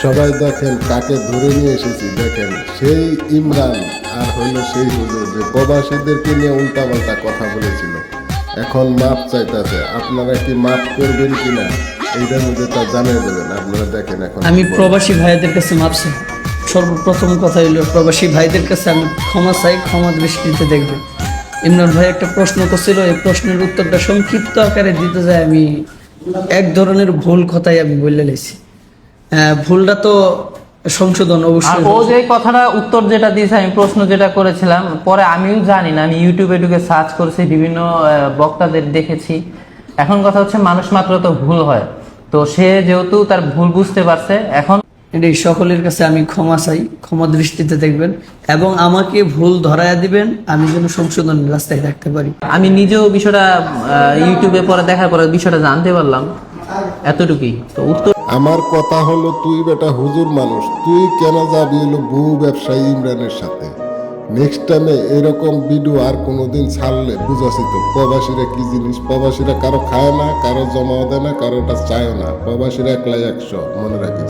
সবাই দেখেন কাকে ধরে নিয়ে এসেছি, দেখেন সেই ইমরান আর হইলো সেই হুজুর যে প্রবাসীদেরকে নিয়ে উল্টাপাল্টা কথা বলেছিল, এখন মাপ চাইতেছে। আপনারা কি মাপ করবেন কিনা এইটার মধ্যে তা জানিয়ে দেবেন। আপনারা দেখেন এখন আমি প্রবাসী ভাইদের কাছে মাপ চাই। সর্বপ্রথম কথা হইল প্রবাসী ভাইদের কাছে আমি ক্ষমা চাই, ক্ষমা দৃষ্টিতে দেখবেন। ইমরান ভাই একটা প্রশ্ন করছিল, এই প্রশ্নের উত্তরটা সংক্ষিপ্ত আকারে দিতে যায় আমি এক ধরনের ভুল কথাই আমি বলে লেছি। ভুলটা তো সংশোধন আর অবশ্যই। ও যে কথাটা উত্তর যেটা দিয়েছে, আমি প্রশ্ন যেটা করেছিলাম, পরে আমিও জানি না, আমি ইউটিউবে ঢুকে সার্চ করেছি, বিভিন্ন বক্তাদের দেখেছি। এখন কথা হচ্ছে মানুষ মাত্র তো ভুল হয়, তো সে যেহেতু তার ভুল বুঝতে পারছে, এখন এটাই সকলের কাছে আমি ক্ষমা চাই, ক্ষমা দৃষ্টিতে দেখবেন এবং আমাকে ভুল ধরায়া দিবেন, আমি যেন সংশোধনের রাস্তায় থাকতে পারি। আমি নিজেও বিষয়টা ইউটিউবে পরে দেখার পরে বিষয়টা জানতে পারলাম, এতটুকুই। তো উত্তর আমার কথা হলো, তুই বেটা হুজুর মানুষ, তুই কেন যাবি হলো বউ ব্যবসায়ী ইমরানের সাথে? নেক্সট টাইমে এরকম ভিডিও আর কোনোদিন ছাড়লে বুঝাছি তো প্রবাসীরা কি জিনিস। প্রবাসীরা কারো খায় না, কারো জমাও দেয় না, কারোটা চায়ও না। প্রবাসীরা একলাই 100, মনে রাখিস।